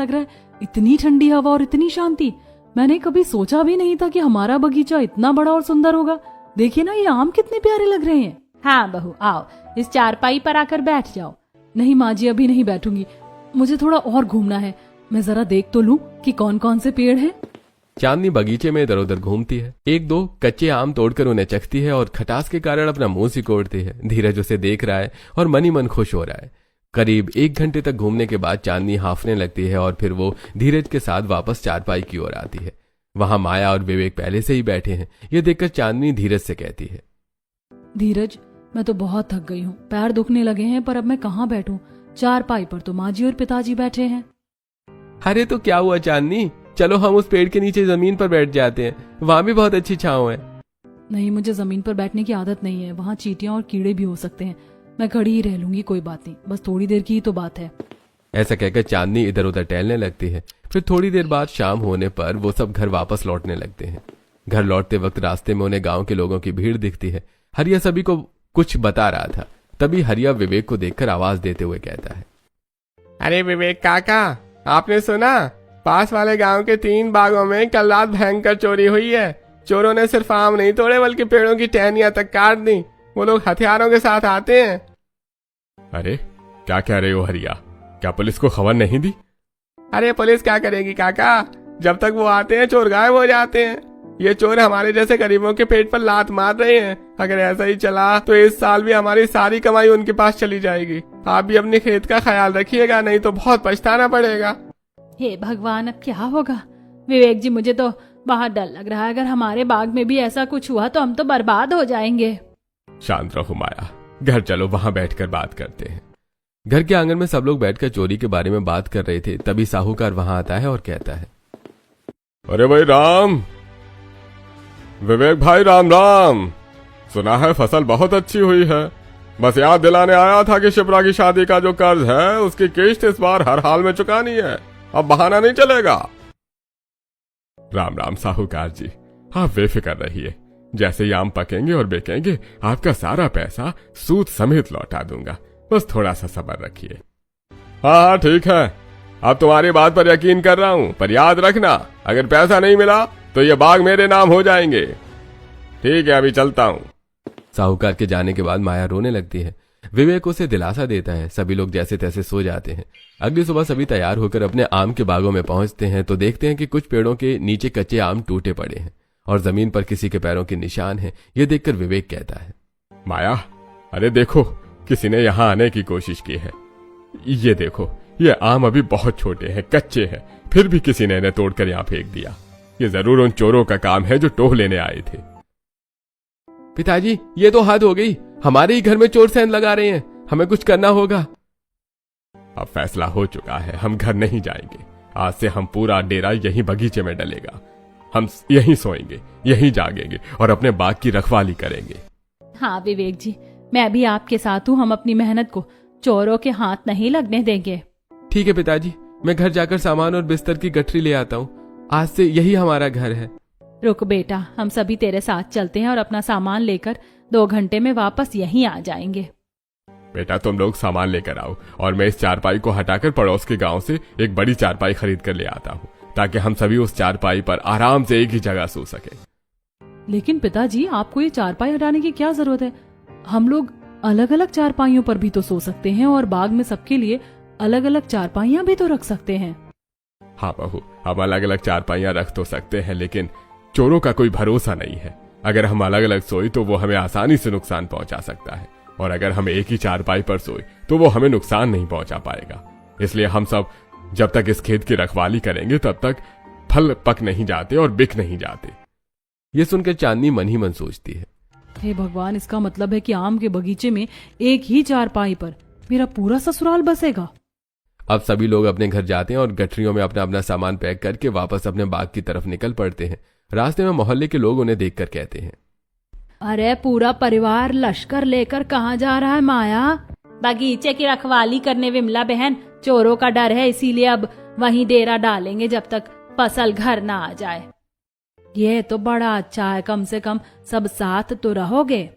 लग रहा है। इतनी ठंडी हवा और इतनी शांति, मैंने कभी सोचा भी नहीं था कि हमारा बगीचा इतना बड़ा और सुंदर होगा। देखिए ना, ये आम कितने प्यारे लग रहे हैं। हाँ बहू, आओ इस चारपाई पर आकर बैठ जाओ। नहीं माँ जी, अभी नहीं बैठूंगी, मुझे थोड़ा और घूमना है। मैं जरा देख तो लूं कि कौन कौन से पेड़ हैं। चांदनी बगीचे में इधर उधर घूमती है, एक दो कच्चे आम तोड़कर उन्हें चखती है और खटास के कारण अपना मुंह सिकोड़ती है। धीरज उसे देख रहा है और मन ही मन खुश हो रहा है। करीब 1 घंटे तक घूमने के बाद चांदनी हांफने लगती है और फिर वो धीरज के साथ वापस चारपाई की ओर आती है। वहां माया और विवेक पहले से ही बैठे हैं। ये देखकर चांदनी धीरज से कहती है, धीरज, मैं तो बहुत थक गई हूँ, पैर दुखने लगे हैं, पर अब मैं कहाँ बैठूं? चारपाई पर तो माँ जी और पिताजी बैठे हैं। अरे तो क्या हुआ चांदनी, चलो हम उस पेड़ के नीचे जमीन पर बैठ जाते हैं, वहां भी बहुत अच्छी छांव है। नहीं, मुझे जमीन पर बैठने की आदत नहीं है, वहाँ चींटियां और कीड़े भी हो सकते हैं। मैं खड़ी ही रह लूंगी, कोई बात नहीं, बस थोड़ी देर की ही तो बात है। ऐसा कहकर चांदनी इधर उधर टहलने लगती है। फिर थोड़ी देर बाद शाम होने पर वो सब घर वापस लौटने लगते हैं। घर लौटते वक्त रास्ते में उन्हें गांव के लोगों की भीड़ दिखती है। हरिया सभी को कुछ बता रहा था। तभी हरिया विवेक को देखकर आवाज देते हुए कहता है, अरे विवेक काका, आपने सुना? पास वाले गांव के 3 बागों में कल रात भयंकर चोरी हुई है। चोरों ने सिर्फ आम नहीं तोड़े बल्कि पेड़ों की टहनियां तक काट दी। वो लोग हथियारों के साथ आते हैं। अरे क्या कह रहे हो हरिया, क्या पुलिस को खबर नहीं दी? अरे पुलिस क्या करेगी काका, जब तक वो आते हैं चोर गायब हो जाते हैं। ये चोर हमारे जैसे गरीबों के पेट पर लात मार रहे हैं। अगर ऐसा ही चला तो इस साल भी हमारी सारी कमाई उनके पास चली जाएगी। आप भी अपने खेत का ख्याल रखिएगा, नहीं तो बहुत पछताना पड़ेगा। हे भगवान, अब क्या होगा? विवेक जी, मुझे तो बहुत डर लग रहा है। अगर हमारे बाग में भी ऐसा कुछ हुआ तो हम तो बर्बाद हो जाएंगे। शांत रहो माया, घर चलो, वहां बैठकर बात करते हैं। घर के आंगन में सब लोग बैठकर चोरी के बारे में बात कर रहे थे। तभी साहूकार वहां आता है और कहता है, अरे भाई राम, विवेक भाई, राम राम। सुना है फसल बहुत अच्छी हुई है। बस याद दिलाने आया था कि शिप्रा की शादी का जो कर्ज है उसकी किश्त इस बार हर हाल में चुकानी है। अब बहाना नहीं चलेगा। राम राम साहूकार जी, आप बेफिक्र रहिए। जैसे ही आम पकेंगे और बिकेंगे आपका सारा पैसा सूद समेत लौटा दूंगा। बस थोड़ा सा सब्र रखिए। हाँ ठीक है, अब तुम्हारी बात पर यकीन कर रहा हूँ, पर याद रखना अगर पैसा नहीं मिला तो ये बाग मेरे नाम हो जाएंगे। ठीक है, अभी चलता हूँ। साहूकार के जाने के बाद माया रोने लगती है। विवेक उसे दिलासा देता है। सभी लोग जैसे तैसे सो जाते हैं। अगली सुबह सभी तैयार होकर अपने आम के बागों में पहुंचते हैं तो देखते हैं कि कुछ पेड़ों के नीचे कच्चे आम टूटे पड़े हैं और जमीन पर किसी के पैरों के निशान हैं। ये देखकर विवेक कहता है, माया, अरे देखो, किसी ने यहाँ आने की कोशिश की है। ये देखो, ये आम अभी बहुत छोटे हैं, कच्चे हैं, फिर भी किसी ने इन्हें तोड़कर यहाँ फेंक दिया। ये जरूर उन चोरों का काम है जो टोह लेने आए थे। पिताजी, ये तो हद हो गई। हमारे ही घर में चोर सेंध लगा रहे हैं। हमें कुछ करना होगा। अब फैसला हो चुका है, हम घर नहीं जाएंगे। आज से हम पूरा डेरा यहीं बगीचे में डलेगा। हम यहीं सोएंगे, यहीं जागेंगे और अपने बाग की रखवाली करेंगे। हाँ विवेक जी, मैं भी आपके साथ हूँ। हम अपनी मेहनत को चोरों के हाथ नहीं लगने देंगे। ठीक है पिताजी, मैं घर जाकर सामान और बिस्तर की गठरी ले आता हूँ। आज से यही हमारा घर है। रुक बेटा, हम सभी तेरे साथ चलते हैं और अपना सामान लेकर 2 घंटे में वापस यहीं आ जाएंगे। बेटा तुम लोग सामान लेकर आओ और मैं इस चारपाई को हटाकर पड़ोस के गांव से एक बड़ी चारपाई खरीद कर ले आता हूँ, ताकि हम सभी उस चारपाई पर आराम से एक ही जगह सो सके। लेकिन पिताजी, आपको ये चारपाई हटाने की क्या जरूरत है? हम लोग अलग अलग चारपाइयों पर भी तो सो सकते हैं और बाग में सबके लिए अलग अलग चारपाइयां भी तो रख सकते हैं। हाँ बहू, हम अलग अलग चारपाइयां रख तो सकते हैं, लेकिन चोरों का कोई भरोसा नहीं है। अगर हम अलग अलग सोए तो वो हमें आसानी से नुकसान पहुंचा सकता है, और अगर हम एक ही चारपाई पर सोए तो वो हमें नुकसान नहीं पहुंचा पाएगा। इसलिए हम सब जब तक इस खेत की रखवाली करेंगे तब तक फल पक नहीं जाते और बिक नहीं जाते। ये सुनकर चांदनी मन ही मन सोचती है, हे भगवान, इसका मतलब है कि आम के बगीचे में एक ही चारपाई पर मेरा पूरा ससुराल बसेगा। अब सभी लोग अपने घर जाते हैं और गठरियों में अपना अपना सामान पैक करके वापस अपने बाग की तरफ निकल पड़ते हैं। रास्ते में मोहल्ले के लोग उन्हें देखकर कहते हैं, अरे पूरा परिवार लश्कर लेकर कहाँ जा रहा है माया? बगीचे की रखवाली करने विमला बहन। चोरों का डर है, इसीलिए अब वहीं डेरा डालेंगे जब तक फसल घर ना आ जाए। ये तो बड़ा अच्छा है, कम से कम सब साथ तो रहोगे।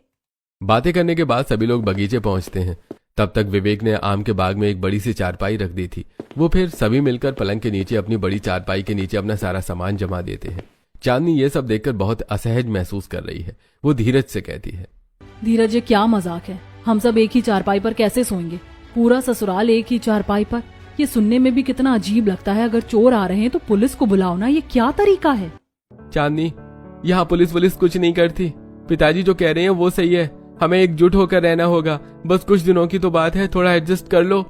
बातें करने के बाद सभी लोग बगीचे पहुंचते हैं। तब तक विवेक ने आम के बाग में एक बड़ी सी चारपाई रख दी थी। वो फिर सभी मिलकर पलंग के नीचे अपनी बड़ी चारपाई के नीचे अपना सारा सामान जमा देते हैं। चांदनी ये सब देखकर बहुत असहज महसूस कर रही है। वो धीरज से कहती है, धीरज ये क्या मजाक है, हम सब एक ही चारपाई पर कैसे सोएंगे, पूरा ससुराल एक ही चारपाई पर। ये सुनने में भी कितना अजीब लगता है, अगर चोर आ रहे हैं तो पुलिस को बुलाओ ना, ये क्या तरीका है। चांदनी, यहाँ पुलिस कुछ नहीं करती। पिताजी जो कह रहे हैं वो सही है, हमें एकजुट होकर रहना होगा। बस कुछ दिनों की तो बात है, थोड़ा एडजस्ट कर लो।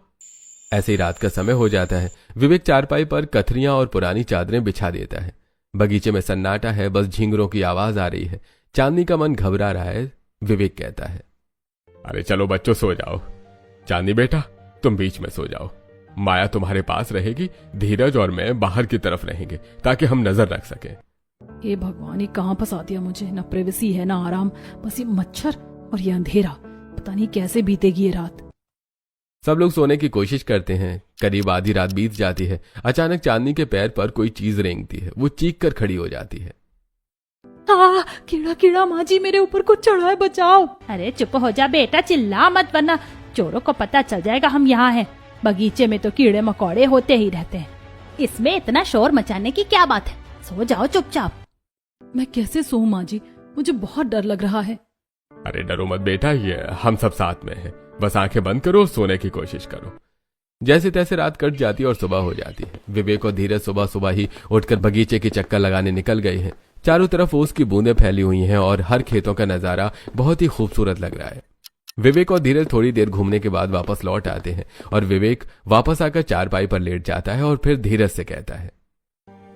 ऐसे ही रात का समय हो जाता है। विवेक चारपाई पर कथरियां और पुरानी चादरें बिछा देता है। बगीचे में सन्नाटा है, बस झींगरों की आवाज आ रही है। चांदनी का मन घबरा रहा है। विवेक कहता है, अरे चलो बच्चों सो जाओ। चांदनी बेटा तुम बीच में सो जाओ, माया तुम्हारे पास रहेगी, धीरज और मैं बाहर की तरफ रहेंगे ताकि हम नजर रख सकें। हे भगवान, ये कहाँ फंसा दिया मुझे, न प्राइवेसी है ना आराम, बस ये मच्छर और ये अंधेरा। पता नहीं कैसे बीतेगी ये रात। सब लोग सोने की कोशिश करते हैं। करीब आधी रात बीत जाती है। अचानक चांदनी के पैर पर कोई चीज रेंगती है। वो चीख कर खड़ी हो जाती है। कीड़ा कीड़ा, माँ जी मेरे ऊपर कुछ चढ़ा है, बचाओ। अरे चुप हो जा बेटा, चिल्ला मत, वरना चोरों को पता चल जाएगा हम यहाँ हैं। बगीचे में तो कीड़े मकोड़े होते ही रहते हैं, इसमें इतना शोर मचाने की क्या बात है। सो जाओ चुपचाप। मैं कैसे सोऊं माँ जी, मुझे बहुत डर लग रहा है। अरे डरो मत बेटा, ये हम सब साथ में हैं। बस आंखें बंद करो, सोने की कोशिश करो। जैसे तैसे रात कट जाती है और सुबह हो जाती है। विवेक और धीरज सुबह सुबह ही उठकर बगीचे के चक्कर लगाने निकल गए हैं। चारों तरफ ओस की बूंदें फैली हुई हैं और हर खेतों का नजारा बहुत ही खूबसूरत लग रहा है। विवेक और धीरज थोड़ी देर घूमने के बाद वापस लौट आते हैं और विवेक वापस आकर चारपाई पर लेट जाता है और फिर धीरज से कहता है,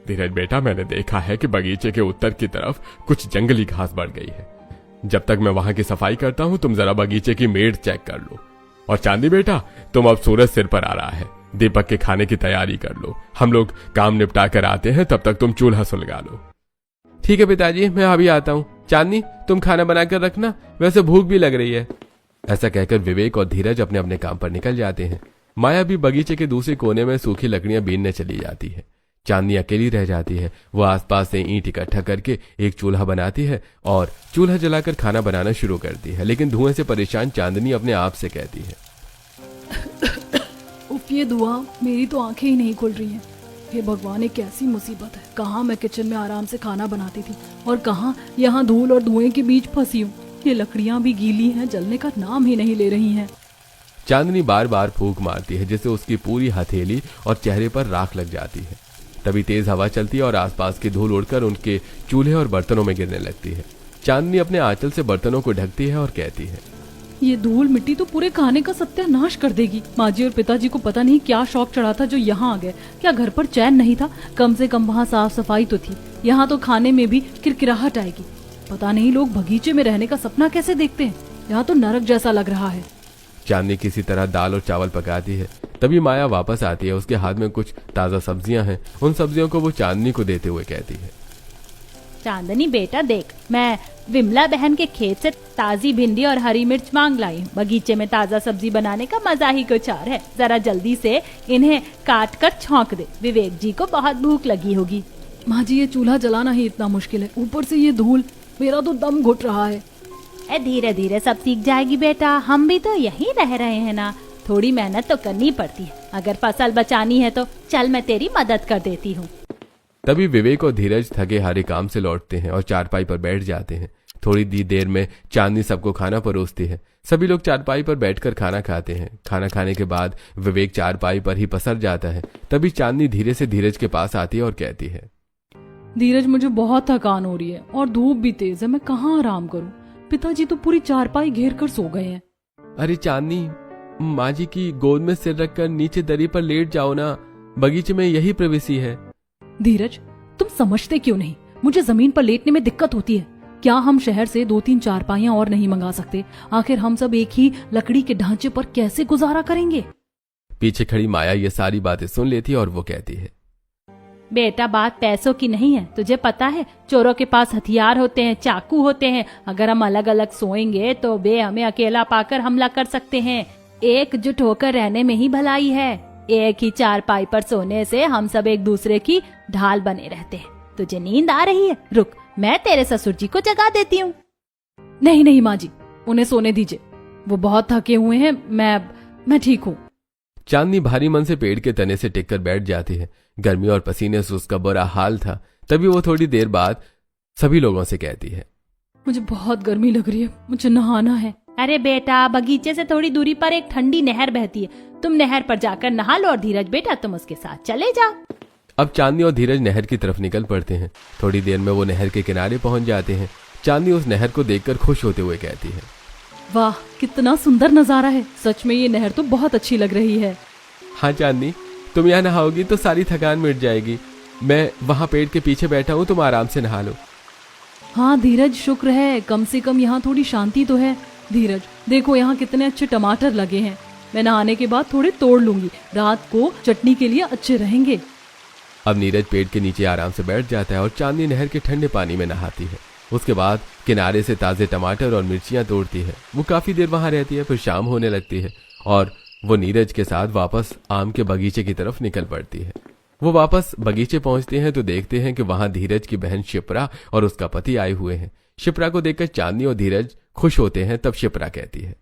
धीरज बेटा मैंने देखा है कि बगीचे के उत्तर की तरफ कुछ जंगली घास बढ़ गई है। जब तक मैं वहां की सफाई करता हूं तुम जरा बगीचे की मेड़ चेक कर लो। और चांदी बेटा तुम अब सूरज सिर पर आ रहा है, दीपक के खाने की तैयारी कर लो। हम लोग काम निपटा कर आते हैं, तब तक तुम चूल्हा सुलगा लो। ठीक है पिताजी, मैं अभी आता हूँ। चांदनी तुम खाना बनाकर रखना, वैसे भूख भी लग रही है। ऐसा कहकर विवेक और धीरज अपने अपने काम पर निकल जाते हैं। माया भी बगीचे के दूसरे कोने में सूखी लकड़ियां बीनने चली जाती है। चांदनी अकेली रह जाती है। वो आसपास से ईंट इकट्ठा करके एक चूल्हा बनाती है और चूल्हा जलाकर खाना बनाना शुरू करती है। लेकिन धुएं से परेशान चांदनी अपने आप से कहती है, उफ, ये धुआं, मेरी तो आंखें ही नहीं खुल रही हैं। हे भगवान, ये कैसी मुसीबत है। कहाँ मैं किचन में आराम से खाना बनाती थी और कहाँ यहाँ धूल और धुएं के बीच फंसी हूँ। ये लकड़ियां भी गीली हैं, जलने का नाम ही नहीं ले रही हैं। चांदनी बार बार फूंक मारती है जिससे उसकी पूरी हथेली और चेहरे पर राख लग जाती है। तभी तेज हवा चलती है और आसपास की धूल उड़कर उनके चूल्हे और बर्तनों में गिरने लगती है। चांदनी अपने आंचल से बर्तनों को ढकती है और कहती है, ये धूल मिट्टी तो पूरे खाने का सत्यानाश कर देगी। माँ जी और पिताजी को पता नहीं क्या शौक चढ़ा था जो यहाँ आ गए। क्या घर पर चैन नहीं था? कम से कम वहाँ साफ सफाई तो थी। यहाँ तो खाने में भी किरकिराहट आएगी। पता नहीं लोग बगीचे में रहने का सपना कैसे देखते हैं। यहाँ तो नरक जैसा लग रहा है। चांदनी किसी तरह दाल और चावल पकाती है। तभी माया वापस आती है। उसके हाथ में कुछ ताजा सब्जियां हैं। उन सब्जियों को वो चांदनी को देते हुए कहती है, चांदनी बेटा देख, मैं विमला बहन के खेत से ताजी भिंडी और हरी मिर्च मांग लाई हूँ। बगीचे में ताजा सब्जी बनाने का मजा ही कुछ और है। जरा जल्दी से इन्हें काट कर छौंक दे, विवेक जी को बहुत भूख लगी होगी। माँ जी, ये चूल्हा जलाना ही इतना मुश्किल है, ऊपर से ये धूल, मेरा तो दम घुट रहा है। धीरे धीरे सब सीख जाएगी बेटा, हम भी तो यहीं रह रहे हैं ना। थोड़ी मेहनत तो करनी पड़ती है। अगर फसल बचानी है तो चल मैं तेरी मदद कर देती हूँ। तभी विवेक और धीरज थके हारे काम से लौटते हैं और चारपाई पर बैठ जाते हैं। थोड़ी देर में चांदनी सबको खाना परोसती है। सभी लोग चारपाई पर बैठकर खाना खाते हैं। खाना खाने के बाद विवेक चारपाई पर ही पसर जाता है। तभी चांदनी धीरे से धीरज के पास आती है और कहती है, धीरज, मुझे बहुत थकान हो रही है और धूप भी तेज है, मैं कहाँ आराम करूँ। पिताजी तो पूरी चारपाई घेर कर सो गए हैं। अरे चांदनी, माँ जी की गोद में सिर रखकर नीचे दरी पर लेट जाओ ना, बगीचे में यही प्राइवेसी है। धीरज, तुम समझते क्यों नहीं? मुझे जमीन पर लेटने में दिक्कत होती है। क्या हम शहर से 2-3 चारपाइयां और नहीं मंगा सकते? आखिर हम सब एक ही लकड़ी के ढांचे पर कैसे गुजारा करेंगे? पीछे खड़ी माया ये सारी बातें सुन लेती है और वो कहती है, बेटा बात पैसों की नहीं है, तुझे पता है चोरों के पास हथियार होते हैं, चाकू होते हैं। अगर हम अलग अलग सोएंगे तो वे हमें अकेला पाकर हमला कर सकते हैं। एकजुट होकर रहने में ही भलाई है। एक ही चारपाई पर सोने से हम सब एक दूसरे की ढाल बने रहते हैं। तुझे नींद आ रही है? रुक, मैं तेरे ससुर जी को जगा देती हूँ। नहीं नहीं माँ जी, उन्हें सोने दीजिए, वो बहुत थके हुए हैं। मैं मैं ठीक हूँ। चांदनी भारी मन से पेड़ के तने से टिक कर बैठ जाती है। गर्मी और पसीने से उसका बुरा हाल था। तभी वो थोड़ी देर बाद सभी लोगों से कहती है, मुझे बहुत गर्मी लग रही है, मुझे नहाना है। अरे बेटा, बगीचे से थोड़ी दूरी पर एक ठंडी नहर बहती है, तुम नहर पर जाकर नहा लो और धीरज बेटा तुम उसके साथ चले जाओ। अब चांदनी और धीरज नहर की तरफ निकल पड़ते हैं। थोड़ी देर में वो नहर के किनारे पहुंच जाते हैं। चांदनी उस नहर को देखकर खुश होते हुए कहती है, वाह कितना सुंदर नजारा है, सच में ये नहर तो बहुत अच्छी लग रही है। हाँ चांदनी, तुम यहाँ नहाओगी तो सारी थकान मिट जाएगी। मैं वहाँ पेड़ के पीछे बैठा हूँ, तुम आराम से नहा लो। हाँ धीरज, शुक्र है, कम से कम यहाँ थोड़ी शांति तो है। धीरज देखो यहाँ कितने अच्छे टमाटर लगे हैं, मैं नहाने के बाद थोड़े तोड़ लूंगी, रात को चटनी के लिए अच्छे रहेंगे। अब नीरज पेड़ के नीचे आराम से बैठ जाता है और चांदनी नहर के ठंडे पानी में नहाती है। उसके बाद किनारे से ताजे टमाटर और मिर्चियां तोड़ती है। वो काफी देर वहां रहती है, फिर शाम होने लगती है और वो नीरज के साथ वापस आम के बगीचे की तरफ निकल पड़ती है। वो वापस बगीचे पहुंचते हैं तो देखते हैं कि वहां धीरज की बहन शिप्रा और उसका पति आए हुए हैं। शिप्रा को देखकर चांदनी और धीरज खुश होते हैं। तब शिप्रा कहती है,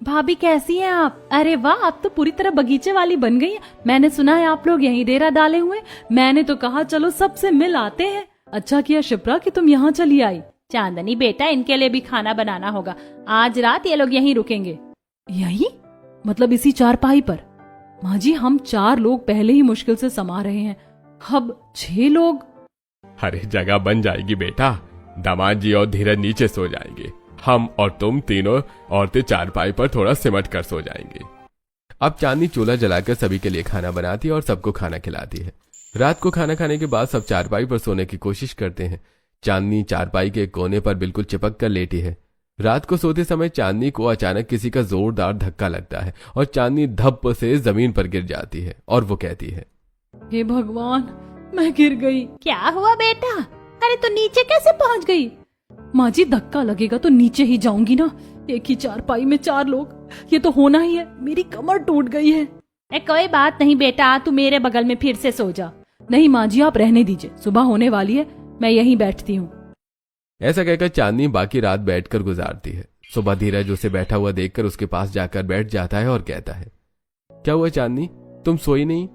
भाभी कैसी हैं आप? अरे वाह, आप तो पूरी तरह बगीचे वाली बन गई हैं। मैंने सुना है आप लोग यहीं डेरा डाले हुए। मैंने तो कहा चलो सबसे मिल आते हैं। अच्छा किया शिप्रा कि तुम यहाँ चली आई। चांदनी बेटा, इनके लिए भी खाना बनाना होगा, आज रात ये लोग यहीं रुकेंगे। यही मतलब इसी चारपाई पर? माँ जी हम 4 लोग पहले ही मुश्किल से समा रहे हैं, अब 6 लोग। अरे जगह बन जाएगी बेटा, दामाद जी और धीरज नीचे सो जाएंगे, हम और तुम तीनों औरतें चारपाई पर थोड़ा सिमट कर सो जाएंगे। अब चांदनी चूल्हा जलाकर सभी के लिए खाना बनाती है और सबको खाना खिलाती है। रात को खाना खाने के बाद सब चारपाई पर सोने की कोशिश करते हैं। चांदनी चारपाई के कोने पर बिल्कुल चिपक कर लेटी है। रात को सोते समय चांदनी को अचानक किसी का जोरदार धक्का लगता है और चांदनी धप से जमीन पर गिर जाती है और वो कहती है, हे भगवान, मैं गिर गई। क्या हुआ बेटा? अरे तो नीचे कैसे पहुंच गई? माँ जी धक्का लगेगा तो नीचे ही जाऊंगी ना, एक ही चारपाई में 4 लोग, ये तो होना ही है। मेरी कमर टूट गई है। कोई बात नहीं बेटा, तू मेरे बगल में फिर से सो जा। नहीं माँ जी आप रहने दीजिए, सुबह होने वाली है, मैं यहीं बैठती हूँ। ऐसा कहकर चांदनी बाकी रात बैठकर गुजारती है। सुबह धीरज उसे बैठा हुआ देखकर उसके पास जाकर बैठ जाता है और कहता है, क्या हुआ चांदनी, तुम सोई नहीं?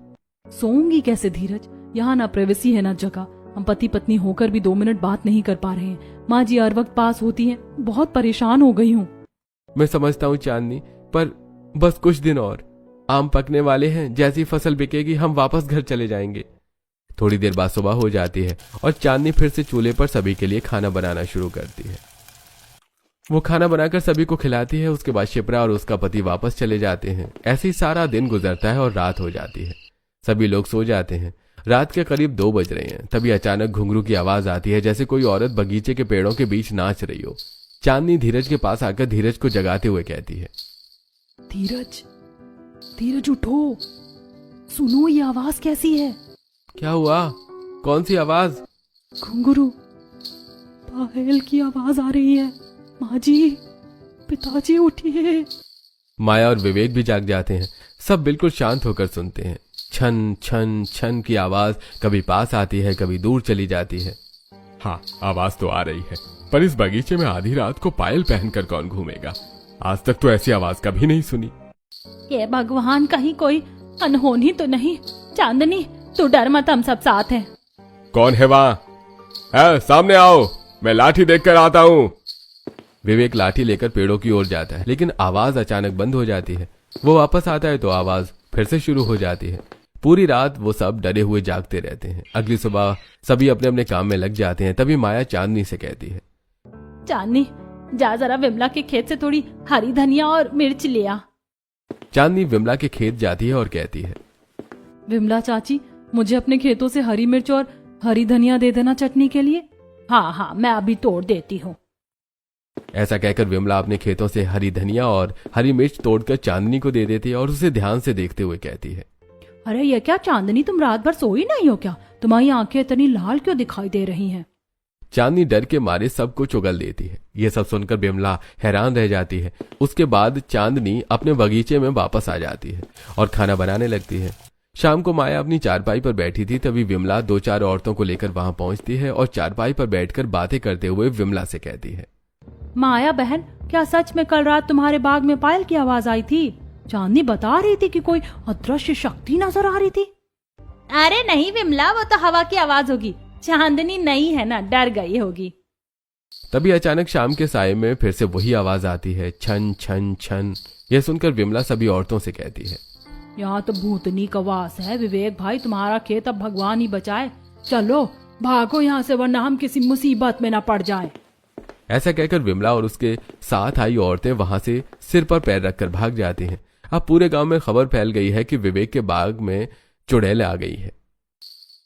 सोऊंगी कैसे धीरज, यहाँ ना प्राइवेसी है ना जगह, हम पति पत्नी होकर भी 2 मिनट बात नहीं कर पा रहे हैं। माँ जी हर वक्त पास होती हैं, बहुत परेशान हो गई हूँ। मैं समझता हूँ चांदनी, पर बस कुछ दिन और, आम पकने वाले हैं, जैसी फसल बिकेगी हम वापस घर चले जाएंगे। थोड़ी देर बाद सुबह हो जाती है और चांदनी फिर से चूल्हे पर सभी के लिए खाना बनाना शुरू करती है। वो खाना बनाकर सभी को खिलाती है। उसके बाद शिप्रा और उसका पति वापस चले जाते हैं। ऐसे ही सारा दिन गुजरता है और रात हो जाती है। सभी लोग सो जाते हैं। रात के करीब 2 बज रहे हैं। तभी अचानक घुंघरू की आवाज आती है, जैसे कोई औरत बगीचे के पेड़ों के बीच नाच रही हो। चांदनी धीरज के पास आकर धीरज को जगाते हुए कहती है, धीरज, धीरज उठो, सुनो ये आवाज कैसी है? क्या हुआ, कौन सी आवाज? घुंघरू, पायल की आवाज आ रही है। माँ जी, पिताजी उठिए। माया और विवेक भी जाग जाते हैं। सब बिल्कुल शांत होकर सुनते हैं। छन छन छन की आवाज कभी पास आती है, कभी दूर चली जाती है। हाँ, आवाज तो आ रही है, पर इस बगीचे में आधी रात को पायल पहनकर कौन घूमेगा? आज तक तो ऐसी आवाज कभी नहीं सुनी। ये भगवान, कहीं कोई अनहोनी तो नहीं? चांदनी तू डर मत, हम सब साथ हैं। कौन है वहाँ? सामने आओ, मैं लाठी देखकर आता हूँ। विवेक लाठी लेकर पेड़ों की ओर जाता है, लेकिन आवाज अचानक बंद हो जाती है। वो वापस आता है तो आवाज फिर से शुरू हो जाती है। पूरी रात वो सब डरे हुए जागते रहते हैं। अगली सुबह सभी अपने अपने काम में लग जाते हैं। तभी माया चांदनी से कहती है, चांदनी जा जरा विमला के खेत से थोड़ी हरी धनिया और मिर्च ले आ। चांदनी विमला के खेत जाती है और कहती है, विमला चाची, मुझे अपने खेतों से हरी मिर्च और हरी धनिया दे देना चटनी के लिए। हाँ, मैं अभी तोड़ देती हूँ। ऐसा कहकर विमला अपने खेतों से हरी धनिया और हरी मिर्च तोड़कर चांदनी को दे देती है और उसे ध्यान से देखते हुए कहती है, अरे ये क्या चांदनी, तुम रात भर सोई नहीं हो क्या? तुम्हारी आंखें इतनी लाल क्यों दिखाई दे रही हैं? चांदनी डर के मारे सबको चुगल देती है। ये सब सुनकर विमला हैरान रह जाती है। उसके बाद चांदनी अपने बगीचे में वापस आ जाती है और खाना बनाने लगती है। शाम को माया अपनी चारपाई पर बैठी थी। तभी विमला 2-4 औरतों को लेकर वहां पहुंचती है और चारपाई पर बैठकर बातें करते हुए विमला से कहती है, माया बहन, क्या सच में कल रात तुम्हारे बाग में पायल की आवाज आई थी? चांदनी बता रही थी कि कोई अदृश्य शक्ति नजर आ रही थी। अरे नहीं विमला, वो तो हवा की आवाज होगी, चांदनी नहीं है ना, डर गई होगी। तभी अचानक शाम के साये में फिर से वही आवाज आती है, छन छन छन। यह सुनकर विमला सभी औरतों से कहती है, यहाँ तो भूतनी का वास है विवेक भाई, तुम्हारा खेत अब भगवान ही बचाए। चलो भागो यहाँ से, वरना हम किसी मुसीबत में न पड़ जाएं। ऐसा कहकर विमला और उसके साथ आई औरतें वहां से सिर पर पैर रखकर भाग जाती हैं। अब पूरे गांव में खबर फैल गई है कि विवेक के बाग में चुड़ैल आ गई है।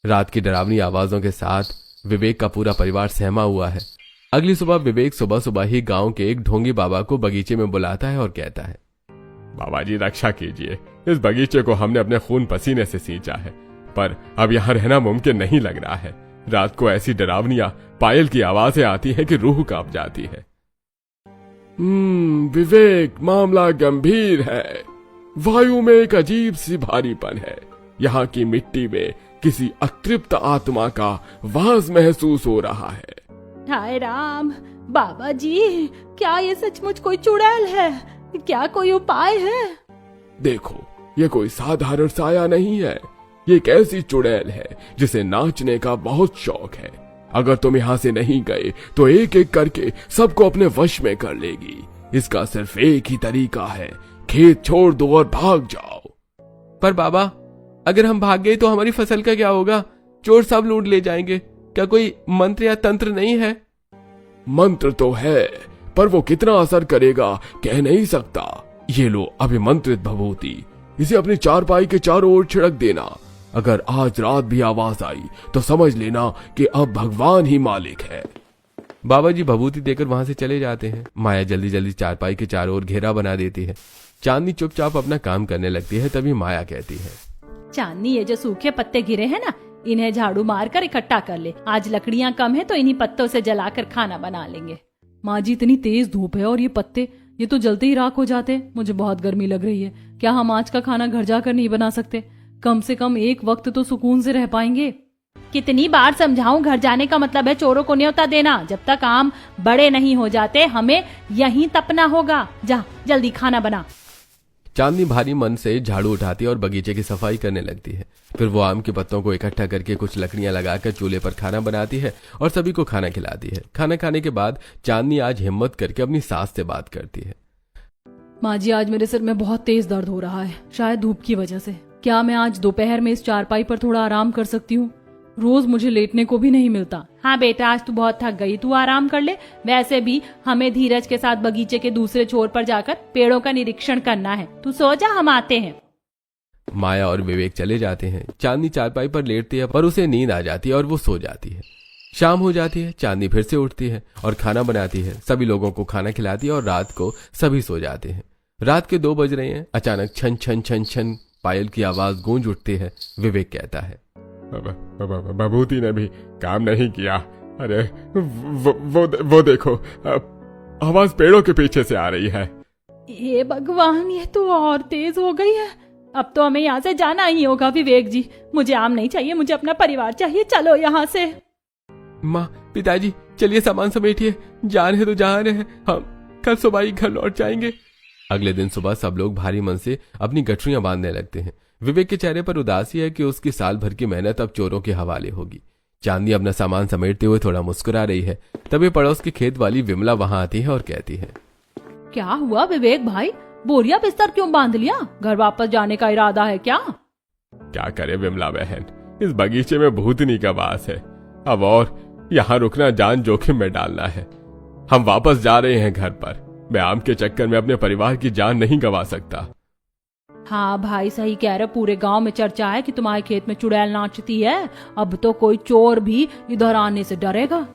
रात की डरावनी आवाजों के साथ विवेक का पूरा परिवार सहमा हुआ है। अगली सुबह विवेक सुबह सुबह ही गांव के एक ढोंगी बाबा को बगीचे में बुलाता है और कहता है, बाबा जी रक्षा कीजिए, इस बगीचे को हमने अपने खून पसीने से सींचा है, पर अब यहाँ रहना मुमकिन नहीं लग रहा है। रात को ऐसी डरावनी पायल की आवाजें आती है कि रूह कांप जाती है। विवेक, मामला गंभीर है। वायु में एक अजीब सी भारीपन है। यहाँ की मिट्टी में किसी अतृप्त आत्मा का वास महसूस हो रहा है। हाय राम, बाबा जी क्या ये सचमुच कोई चुड़ैल है? क्या कोई उपाय है? देखो, ये कोई साधारण साया नहीं है, ये एक ऐसी चुड़ैल है जिसे नाचने का बहुत शौक है। अगर तुम यहाँ से नहीं गए तो एक एक करके सबको अपने वश में कर लेगी। इसका सिर्फ एक ही तरीका है, खेत छोड़ दो और भाग जाओ। पर बाबा, अगर हम भाग गए तो हमारी फसल का क्या होगा? चोर सब लूट ले जाएंगे। क्या कोई मंत्र या तंत्र नहीं है? मंत्र तो है, पर वो कितना असर करेगा कह नहीं सकता। ये लो अभिमंत्रित भभूति, इसे अपनी चारपाई के चारों ओर छिड़क देना। अगर आज रात भी आवाज आई तो समझ लेना कि अब भगवान ही मालिक है। बाबा जी भभूति देकर वहां से चले जाते हैं। माया जल्दी जल्दी चारपाई के चारों ओर घेरा बना देती है। चांदनी चुपचाप अपना काम करने लगती है। तभी माया कहती है, चांदनी, ये जो सूखे पत्ते गिरे हैं ना, इन्हें झाड़ू मारकर इकट्ठा कर ले। आज लकड़ियां कम है तो इन्हीं पत्तों से जलाकर खाना बना लेंगे। माँ जी, इतनी तेज धूप है और ये पत्ते ये तो जलते ही राख हो जाते हैं। मुझे बहुत गर्मी लग रही है। क्या हम आज का खाना घर जाकर नहीं बना सकते? कम से कम एक वक्त तो सुकून से रह पाएंगे। कितनी बार समझाऊं, घर जाने का मतलब है चोरों को न्योता देना। जब तक आम बड़े नहीं हो जाते हमें यहीं तपना होगा। जा जल्दी खाना बना। चांदनी भारी मन से झाड़ू उठाती है और बगीचे की सफाई करने लगती है। फिर वो आम के पत्तों को इकट्ठा करके कुछ लकड़ियां लगाकर चूल्हे पर खाना बनाती है और सभी को खाना खिलाती है। खाना खाने के बाद चांदनी आज हिम्मत करके अपनी सास से बात करती है। माँ जी, आज मेरे सिर में बहुत तेज दर्द हो रहा है, शायद धूप की वजह से। क्या मैं आज दोपहर में इस चारपाई पर थोड़ा आराम कर सकती हूँ? रोज मुझे लेटने को भी नहीं मिलता। हाँ बेटा, आज तू बहुत थक गई, तू आराम कर ले। वैसे भी हमें धीरज के साथ बगीचे के दूसरे छोर पर जाकर पेड़ों का निरीक्षण करना है। तू सो जा, हम आते हैं। माया और विवेक चले जाते हैं। चांदनी चारपाई पर लेटती है पर उसे नींद आ जाती है और वो सो जाती है। शाम हो जाती है। चांदनी फिर से उठती है और खाना बनाती है। सभी लोगों को खाना खिलाती है और रात को सभी सो जाते हैं। रात के 2 बज रहे हैं। अचानक छन छन छन छन पायल की आवाज गूंज उठती है। विवेक कहता है, भभूति ने भी काम नहीं किया। अरे वो देखो, आवाज पेड़ों के पीछे से आ रही है। हे भगवान, ये तो और तेज हो गई है। अब तो हमें यहाँ से जाना ही होगा। विवेक जी, मुझे आम नहीं चाहिए, मुझे अपना परिवार चाहिए। चलो यहाँ से। माँ, पिताजी, चलिए सामान समेटिए, जा रहे तो जा रहे हैं, हम कल सुबह ही घर लौट जाएंगे। अगले दिन सुबह सब लोग भारी मन से अपनी गठरियां बांधने लगते हैं। विवेक के चेहरे पर उदासी है कि उसकी साल भर की मेहनत अब चोरों के हवाले होगी। चांदनी अपना सामान समेटते हुए थोड़ा मुस्कुरा रही है। तभी पड़ोस की खेत वाली विमला वहां आती है और कहती है, क्या हुआ विवेक भाई, बोरिया बिस्तर क्यों बांध लिया? घर वापस जाने का इरादा है क्या? क्या करे विमला बहन, इस बगीचे में भूतनी का वास है। अब और यहाँ रुकना जान जोखिम में डालना है। हम वापस जा रहे हैं घर पर। मैं आम के चक्कर में अपने परिवार की जान नहीं गंवा सकता। हाँ भाई, सही कह रहे। पूरे गांव में चर्चा है कि तुम्हारे खेत में चुड़ैल नाचती है। अब तो कोई चोर भी इधर आने से डरेगा।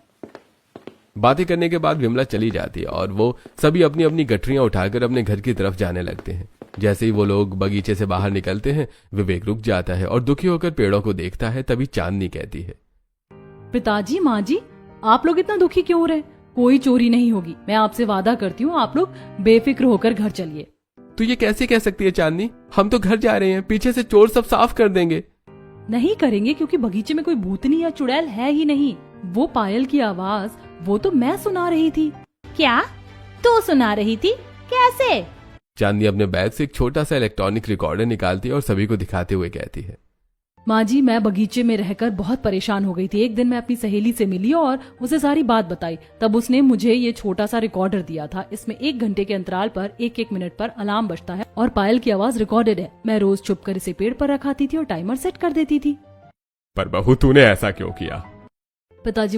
बातें करने के बाद विमला चली जाती है और वो सभी अपनी अपनी गठरियां उठाकर अपने घर की तरफ जाने लगते हैं। जैसे ही वो लोग बगीचे से बाहर निकलते हैं, विवेक रुक जाता है और दुखी होकर पेड़ों को देखता है। तभी चांदनी कहती है, पिताजी, माँ जी, आप लोग इतना दुखी क्यों हो रहे? कोई चोरी नहीं होगी। मैं आपसे वादा करती हूँ, आप लोग बेफिक्र होकर घर चलिए। तू ये कैसे कह सकती है चांदनी? हम तो घर जा रहे हैं, पीछे से चोर सब साफ कर देंगे। नहीं करेंगे, क्योंकि बगीचे में कोई भूतनी या चुड़ैल है ही नहीं। वो पायल की आवाज वो तो मैं सुना रही थी। क्या तू सुना रही थी? कैसे? चांदनी अपने बैग से एक छोटा सा इलेक्ट्रॉनिक रिकॉर्डर निकालती है और सभी को दिखाते हुए कहती है, माँ जी, मैं बगीचे में रहकर बहुत परेशान हो गई थी। एक दिन मैं अपनी सहेली से मिली और उसे सारी बात बताई। तब उसने मुझे ये छोटा सा रिकॉर्डर दिया था। इसमें 1 घंटे के अंतराल पर 1-1 मिनट पर अलार्म बजता है और पायल की आवाज रिकॉर्डेड है। मैं रोज छुपकर इसे पेड़ पर रखाती थी और टाइमर सेट कर देती थी। पर बहू तूने ऐसा क्यों किया? पिताजी,